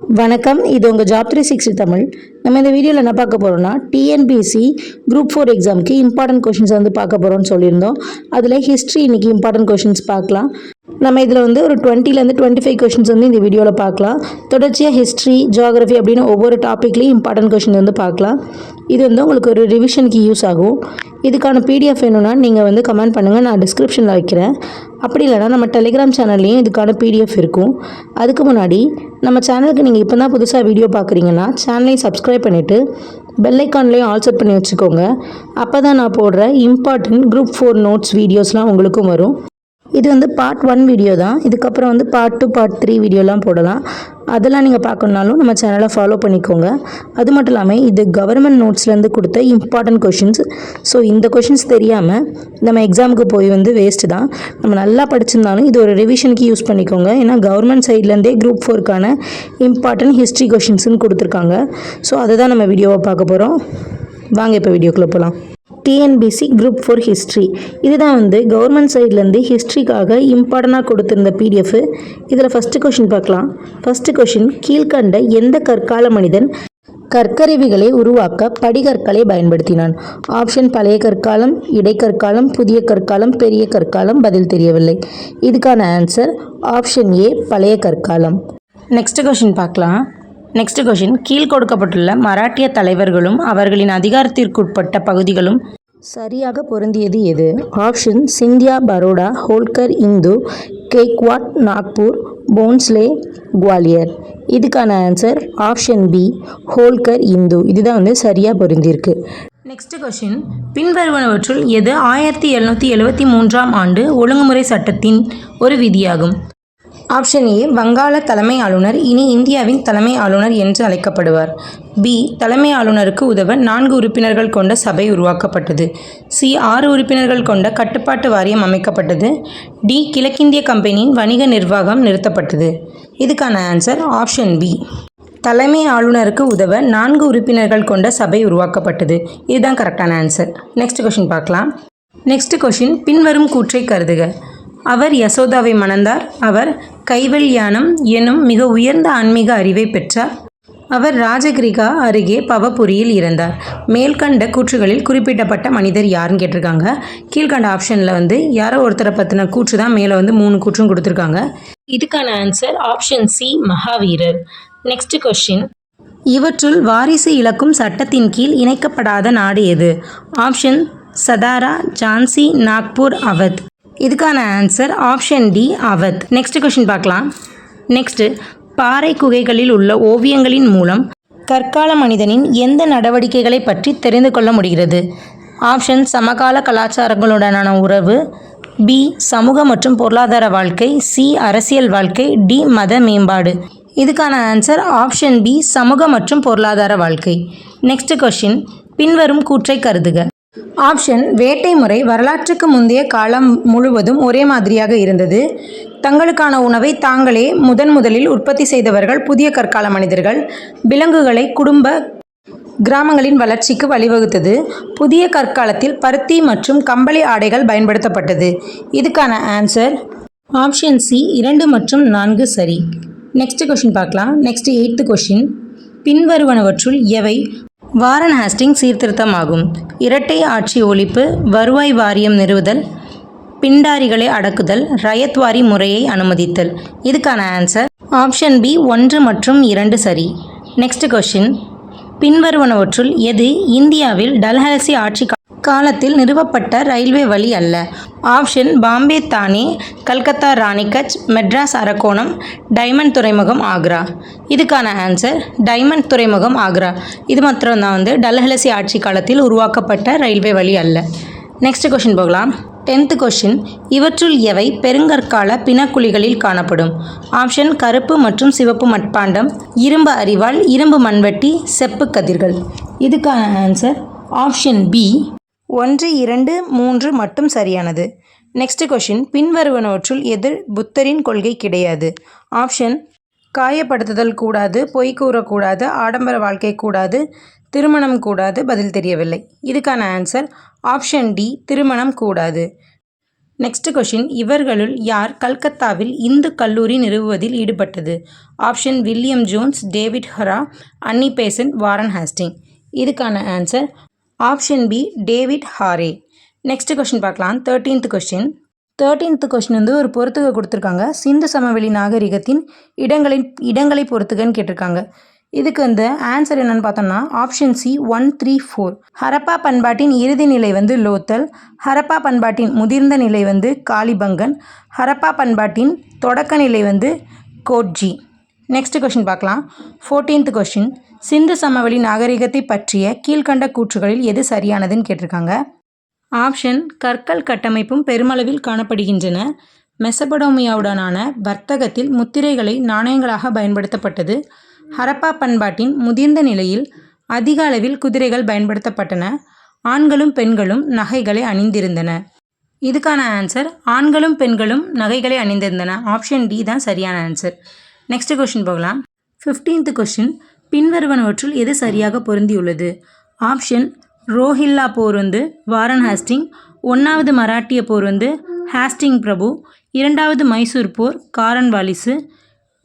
வணக்கம், இது உங்கள் ஜாப் 360 தமிழ். நம்ம இந்த வீடியோவில் என்ன பார்க்க போகிறோம்னா, டிஎன்பிஎஸ்சி குரூப் 4 எக்ஸாமுக்கு இம்பார்ட்டன்ட் கொஷின்ஸ் பார்க்க போகிறோம்னு சொல்லியிருந்தோம். அதில் ஹிஸ்ட்ரி இன்னைக்கு இம்பார்ட்டன்ட் கொஷின்ஸ் பார்க்கலாம். நம்ம இதில் ஒரு 20லேருந்து 25 கொஷின்ஸ் இந்த வீடியோவில் பார்க்கலாம். தொடர்ச்சியாக ஹிஸ்ட்ரி, ஜியாகிரஃபி அப்படின்னு ஒவ்வொரு டாப்பிக்லேயும் இம்பார்ட்டன்ட் கொஷின் பார்க்கலாம். இது உங்களுக்கு ஒரு ரிவிஷனுக்கு யூஸ் ஆகும். இதுக்கான பிடிஎஃப் வேணும்னா நீங்கள் கமெண்ட் பண்ணுங்கள், நான் டிஸ்கிரிப்ஷனில் வைக்கிறேன். அப்படி இல்லைனா நம்ம டெலிகிராம் சேனல்லையும் இதுக்கான பிடிஎஃப் இருக்கும். அதுக்கு முன்னாடி நம்ம சேனலுக்கு நீங்கள் இப்போ தான் புதுசாக வீடியோ பார்க்குறீங்கன்னா சேனலையும் சப்ஸ்கிரைப் பண்ணிவிட்டு பெல் ஐக்கான்லேயும் ஆல் செட் பண்ணி வச்சுக்கோங்க. அப்போ தான் நான் போடுற இம்பார்ட்டன்ட் குரூப் 4 நோட்ஸ் வீடியோஸ்லாம் உங்களுக்கும் வரும். இது பார்ட் 1 வீடியோ தான். இதுக்கப்புறம் பார்ட் 2, பார்ட் 3 வீடியோலாம் போடலாம். அதெல்லாம் நீங்கள் பார்க்கணுன்னாலும் நம்ம சேனலை ஃபாலோ பண்ணிக்கோங்க. அது மட்டும் இல்லாமல் இது கவர்மெண்ட் நோட்ஸ்லேருந்து கொடுத்த இம்பார்ட்டன்ட் கொஷின்ஸ். ஸோ இந்த கொஷின்ஸ் தெரியாமல் நம்ம எக்ஸாமுக்கு போய் வேஸ்ட்டு தான். நம்ம நல்லா படிச்சிருந்தாலும் இது ஒரு ரிவிஷனுக்கு யூஸ் பண்ணிக்கோங்க. ஏன்னா கவர்மெண்ட் சைட்லேருந்தே குரூப் 4க்கான இம்பார்ட்டன்ட் ஹிஸ்ட்ரி கொஷின்ஸ்னு கொடுத்துருக்காங்க. ஸோ அதை தான் நம்ம வீடியோவை பார்க்க போகிறோம். வாங்க இப்போ வீடியோக்குள்ளே போகலாம். டிஎன்பிஎஸ்சி குரூப் 4 ஹிஸ்ட்ரி இதுதான் கவர்மெண்ட் சைட்லேருந்து ஹிஸ்ட்ரிக்காக இம்பார்ட்டனாக கொடுத்துருந்த பிடிஎஃப். இதில் ஃபஸ்ட்டு கொஷின் பார்க்கலாம். ஃபஸ்ட்டு கொஷின், கீழ்கண்ட எந்த கற்கால மனிதன் கற்கருவிகளை உருவாக்க படிகற்களை பயன்படுத்தினான்? ஆப்ஷன் பழைய கற்காலம், இடைக்கற்காலம், புதிய கற்காலம், பெரிய கற்காலம். பதில் தெரியவில்லை. இதுக்கான ஆன்சர் ஆப்ஷன் ஏ, பழைய கற்காலம். நெக்ஸ்ட் கொஷின் பார்க்கலாம். நெக்ஸ்ட் கொஷின், கீழ் கொடுக்கப்பட்டுள்ள மராட்டிய தலைவர்களும் அவர்களின் அதிகாரத்திற்குட்பட்ட பகுதிகளும் சரியாக பொருந்தியது எது? ஆப்ஷன் சிந்தியா, பரோடா, ஹோல்கர், இந்து, கேக்வாட், நாக்பூர், போன்ஸ்லே, குவாலியர். இதுக்கான answer option B, Holkar, Indore. இதுதான் சரியாக பொருந்தியிருக்கு. நெக்ஸ்ட் கொஷின், பின்வருவனவற்றுள் எது 1773ஆம் ஆண்டு ஒழுங்குமுறை சட்டத்தின் ஒரு விதியாகும்? ஆப்ஷன் ஏ, வங்காள தலைமை ஆளுநர் இனி இந்தியாவின் தலைமை ஆளுநர் என்று அழைக்கப்படுவார். பி, தலைமை ஆளுநருக்கு உதவ 4 உறுப்பினர்கள் கொண்ட சபை உருவாக்கப்பட்டது. சி, 6 உறுப்பினர்கள் கொண்ட கட்டுப்பாட்டு வாரியம் அமைக்கப்பட்டது. டி, கிழக்கிந்திய கம்பெனியின் வணிக நிர்வாகம் நிறுத்தப்பட்டது. இதுக்கான ஆன்சர் ஆப்ஷன் பி, தலைமை ஆளுநருக்கு உதவ 4 உறுப்பினர்கள் கொண்ட சபை உருவாக்கப்பட்டது. இதுதான் கரெக்டான ஆன்சர். நெக்ஸ்ட் கொஷின் பார்க்கலாம். நெக்ஸ்ட் கொஷின், பின்வரும் கூற்றை கருதுக. அவர் யசோதாவை மணந்தார். அவர் கைவல்யானம் எனும் மிக உயர்ந்த ஆன்மீக அறிவை பெற்றார். அவர் ராஜகிரிகா அருகே பவபுரியில் இறந்தார். மேல்கண்ட கூற்றுகளில் குறிப்பிடப்பட்ட மனிதர் யாருன்னு கேட்டிருக்காங்க. கீழ்கண்ட ஆப்ஷனில் யாரோ ஒருத்தரை பற்றின கூற்று தான் மேலே 3 கூற்றும் கொடுத்துருக்காங்க. இதுக்கான ஆன்சர் ஆப்ஷன் சி, மகாவீரர். நெக்ஸ்ட் கொஸ்டின், இவற்றுள் வாரிசு இழக்கும் சட்டத்தின் கீழ் இணைக்கப்படாத நாடு எது? ஆப்ஷன் சதாரா, ஜான்சி, நாக்பூர், அவத். இதுக்கான answer option D, Awadh. Next question பார்க்கலாம். நெக்ஸ்ட், பாறை குகைகளில் உள்ள ஓவியங்களின் மூலம் கற்கால மனிதனின் எந்த நடவடிக்கைகளை பற்றி தெரிந்து கொள்ள முடிகிறது? ஆப்ஷன் சமகால கலாச்சாரங்களுடனான உறவு, பி, சமூக மற்றும் பொருளாதார வாழ்க்கை, சி, அரசியல் வாழ்க்கை, டி, மத மேம்பாடு. இதுக்கான ஆன்சர் ஆப்ஷன் பி, சமூக மற்றும் பொருளாதார வாழ்க்கை. நெக்ஸ்ட் கொஷின், பின்வரும் கூற்றை கருதுக. ஆப்ஷன், வேட்டை முறை வரலாற்றுக்கு முந்தைய காலம் முழுவதும் ஒரே மாதிரியாக இருந்தது. தங்களுக்கான உணவை தாங்களே முதலில் உற்பத்தி செய்தவர்கள் புதிய கற்கால மனிதர்கள். விலங்குகளை குடும்ப கிராமங்களின் வளர்ச்சிக்கு வழிவகுத்தது. புதிய கற்காலத்தில் பருத்தி மற்றும் கம்பளி ஆடைகள் பயன்படுத்தப்பட்டது. இதுக்கான ஆன்சர் ஆப்ஷன் சி, 2 மற்றும் 4 சரி. நெக்ஸ்ட் கொஷின் பார்க்கலாம். நெக்ஸ்ட் 8th கொஷின், பின்வருவனவற்றுள் எவை வாரன் ஹேஸ்டிங் சீர்திருத்தமாகும்? இரட்டை ஆட்சி ஒழிப்பு, வருவாய் வாரியம் நிறுவுதல், பிண்டாரிகளை அடக்குதல், ரயத்வாரி முறையை அனுமதித்தல். இதுக்கான ஆன்சர் ஆப்ஷன் பி, 1 மற்றும் 2 சரி. நெக்ஸ்ட் கொஷின், பின்வருவனவற்றுள் எது இந்தியாவில் டல்ஹௌசி ஆட்சி காலத்தில் நிறுவப்பட்ட ரயில்வே வழி அல்ல? ஆப்ஷன் பாம்பே தானே, கல்கத்தா ராணிகட்ச், மெட்ராஸ் அரக்கோணம், டைமண்ட் துறைமுகம் ஆக்ரா. இதுக்கான ஆன்சர் டைமண்ட் துறைமுகம் ஆக்ரா. இது மாத்திரம் தான் டல்ஹௌசி ஆட்சி காலத்தில் உருவாக்கப்பட்ட ரயில்வே வழி அல்ல. நெக்ஸ்ட் கொஷின் போகலாம். 10th கொஷின், இவற்றுள் எவை பெருங்கற்கால பிணக்குழிகளில் காணப்படும்? ஆப்ஷன் கருப்பு மற்றும் சிவப்பு மட்பாண்டம், இரும்பு அரிவாள், இரும்பு மண்வெட்டி, செப்பு கதிர்கள். இதுக்கான ஆன்சர் ஆப்ஷன் பி, 1, 2, 3 மட்டும் சரியானது. நெக்ஸ்ட் கொஷின், பின்வருவனவற்றுள் எது புத்தரின் கொள்கை கிடையாது? ஆப்ஷன் காயப்படுத்துதல் கூடாது, பொய் கூறக்கூடாது, ஆடம்பர வாழ்க்கை கூடாது, திருமணம் கூடாது. பதில் தெரியவில்லை. இதுக்கான ஆன்சர் ஆப்ஷன் டி, திருமணம் கூடாது. நெக்ஸ்ட் கொஷின், இவர்களுள் யார் கல்கத்தாவில் இந்து கல்லூரி நிறுவுவதில் ஈடுபட்டது? Option William Jones, David Hare, Annie Besant, Warren Hastings. இதுக்கான answer option B, David Hare. Next question பார்க்கலாம். 13th question. 13th கொஷின் வந்து ஒரு பொறுத்துக கொடுத்துருக்காங்க. சிந்து சமவெளி நாகரிகத்தின் இடங்களை பொறுத்துகன்னு கேட்டிருக்காங்க. இதுக்கு வந்து ஆன்சர் என்னன்னு பார்த்தோம்னா ஆப்ஷன் சி 1, 3, 4. ஹரப்பா பண்பாட்டின் இறுதி நிலை வந்து லோத்தல், ஹரப்பா பண்பாட்டின் முதிர்ந்த நிலை வந்து காளிபங்கன், ஹரப்பா பண்பாட்டின் தொடக்க நிலை வந்து கோட்ஜி. நெக்ஸ்ட் கொஷின் பார்க்கலாம். 14th கொஷின், சிந்து சமவெளி நாகரிகத்தை பற்றிய கீழ்கண்ட கூற்றுகளில் எது சரியானதுன்னு கேட்டிருக்காங்க. ஆப்ஷன் கற்கள் கட்டமைப்பும் பெருமளவில் காணப்படுகின்றன. மெசபடோமியாவுடனான வர்த்தகத்தில் முத்திரைகளை நாணயங்களாக பயன்படுத்தப்பட்டது. ஹரப்பா பண்பாட்டின் முதிர்ந்த நிலையில் அதிக அளவில் குதிரைகள் பயன்படுத்தப்பட்டன. ஆண்களும் பெண்களும் நகைகளை அணிந்திருந்தன. இதுக்கான ஆன்சர் ஆண்களும் பெண்களும் நகைகளை அணிந்திருந்தன. ஆப்ஷன் டி தான் சரியான ஆன்சர். நெக்ஸ்ட் கொஷின் போகலாம். 15th கொஷின், பின்வருவனவற்றுள் எது சரியாக பொருந்தியுள்ளது? ஆப்ஷன் ரோஹில்லா போர் வந்து வாரன் ஹேஸ்டிங், 1வது மராட்டிய போர் வந்து ஹேஸ்டிங் பிரபு, 2வது மைசூர் போர் காரன் வாலிசு,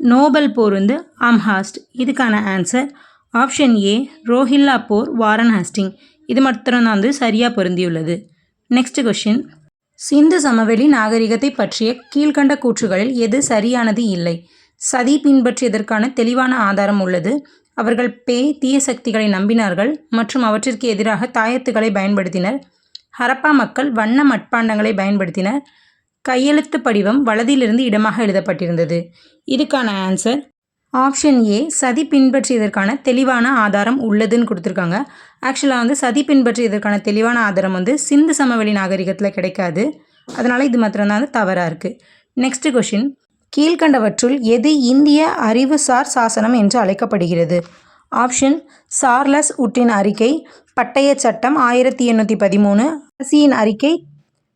நோபல் போர் வந்து ஆம்ஹாஸ்ட். இதுக்கான ஆன்சர் ஆப்ஷன் ஏ, ரோஹில்லா போர் வாரன் ஹேஸ்டிங். இது மாத்திரம் தான் வந்து சரியாக பொருந்தியுள்ளது. நெக்ஸ்ட் கொஷின், சிந்து சமவெளி நாகரிகத்தை பற்றிய கீழ்கண்ட கூற்றுகளில் எது சரியானது இல்லை? சதி பின்பற்றியதற்கான தெளிவான ஆதாரம் உள்ளது. அவர்கள் பேய், தீய சக்திகளை நம்பினார்கள் மற்றும் அவற்றிற்கு எதிராக தாயத்துகளை பயன்படுத்தினர். ஹரப்பா மக்கள் வண்ண மட்பாண்டங்களை பயன்படுத்தினர். கையெழுத்து படிவம் வலதிலிருந்து இடமாக எழுதப்பட்டிருந்தது. இதுக்கான ஆன்சர் ஆப்ஷன் ஏ, சதி பின்பற்றியதற்கான தெளிவான ஆதாரம் உள்ளதுன்னு கொடுத்துருக்காங்க. ஆக்சுவலாக வந்து சதி பின்பற்றியதற்கான தெளிவான ஆதாரம் வந்து சிந்து சமவெளி நாகரிகத்தில் கிடைக்காது. அதனால் இது மாத்திரம்தான் வந்து தவறாக இருக்குது. நெக்ஸ்ட் கொஷின், கீழ்கண்டவற்றுள் எது இந்திய அறிவுசார் சாசனம் என்று அழைக்கப்படுகிறது? ஆப்ஷன் சார்லஸ் உட்டின் அறிக்கை, பட்டய சட்டம் 1813, அரசியின் அறிக்கை,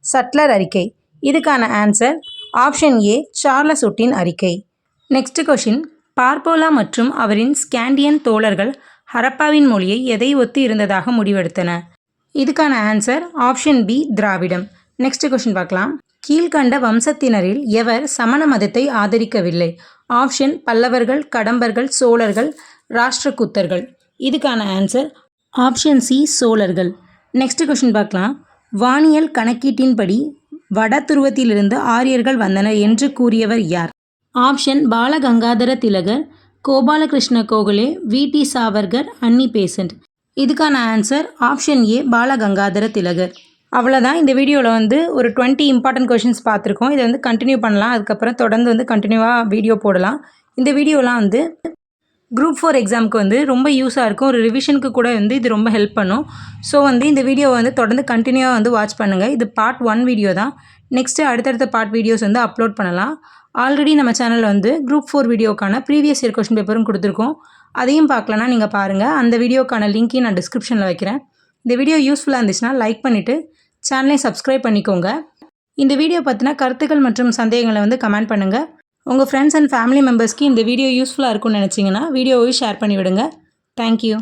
சட்லர் அறிக்கை. இதுக்கான ஆன்சர் ஆப்ஷன் ஏ, சார்லஸ் உட்டின் அறிக்கை. நெக்ஸ்ட் கொஷின், பார்போலா மற்றும் அவரின் ஸ்காண்டியன் தோழர்கள் ஹரப்பாவின் மொழியை எதை ஒத்து இருந்ததாக முடிவெடுத்தன? இதுக்கான ஆன்சர் ஆப்ஷன் பி, திராவிடம். நெக்ஸ்ட் கொஷின் பார்க்கலாம். கீழ்கண்ட வம்சத்தினரில் எவர் சமண மதத்தை ஆதரிக்கவில்லை? ஆப்ஷன் பல்லவர்கள், கடம்பர்கள், சோழர்கள், ராஷ்டிரகூத்தர்கள். இதுக்கான ஆன்சர் ஆப்ஷன் சி, சோழர்கள். நெக்ஸ்ட் கொஷின் பார்க்கலாம். வானியல் கணக்கீட்டின்படி வட துருவத்திலிருந்து ஆரியர்கள் வந்தனர் என்று கூறியவர் யார்? ஆப்ஷன் பாலகங்காதர திலகர், கோபாலகிருஷ்ண கோகலே, வி.டி. சாவர்கர், அன்னி பெசன்ட். இதுக்கான ஆன்சர் ஆப்ஷன் ஏ, பாலகங்காதர திலகர். அவ்வளோதான். இந்த வீடியோவில் வந்து ஒரு 20 இம்பார்ட்டன்ட் கொஷின்ஸ் பார்த்துருக்கோம். இதை வந்து கண்டினியூ பண்ணலாம். அதுக்கப்புறம் தொடர்ந்து வந்து கண்டினியூவாக வீடியோ போடலாம். இந்த வீடியோலாம் வந்து குரூப் 4 எக்ஸாமுக்கு வந்து ரொம்ப யூஸாக இருக்கும். ஒரு ரிவிஷனுக்கு கூட வந்து இது ரொம்ப ஹெல்ப் பண்ணும். ஸோ வந்து இந்த வீடியோவை வந்து தொடர்ந்து கண்டினியூவாக வந்து வாட்ச் பண்ணுங்கள். இது பார்ட் 1 வீடியோ தான். நெக்ஸ்ட்டு அடுத்தடுத்த பார்ட் வீடியோஸ் வந்து அப்லோட் பண்ணலாம். ஆல்ரெடி நம்ம சேனலில் வந்து குரூப் 4 வீடியோக்கான ப்ரீவியஸ் இயர் கொஷின் பேப்பரும் கொடுத்துருக்கோம். அதையும் பார்க்கலன்னா நீங்கள் பாருங்கள். அந்த வீடியோக்கான லிங்க்கையும் நான் டிஸ்கிரிப்ஷனில் வைக்கிறேன். இந்த வீடியோ யூஸ்ஃபுல்லாக இருந்துச்சுன்னா லைக் பண்ணிவிட்டு சேனலையும் சப்ஸ்கிரைப் பண்ணிக்கோங்க. இந்த வீடியோ பற்றின கருத்துக்கள் மற்றும் சந்தேகங்களை வந்து கமெண்ட் பண்ணுங்கள். உங்கள் ஃப்ரெண்ட்ஸ் அண்ட் ஃபேமிலி மெம்பர்ஸ்க்கு இந்த வீடியோ யூஸ்ஃபுல்லாக இருக்கும்னு நினச்சிங்கன்னா வீடியோவை ஷேர் பண்ணிவிடுங்க. தேங்க்யூ.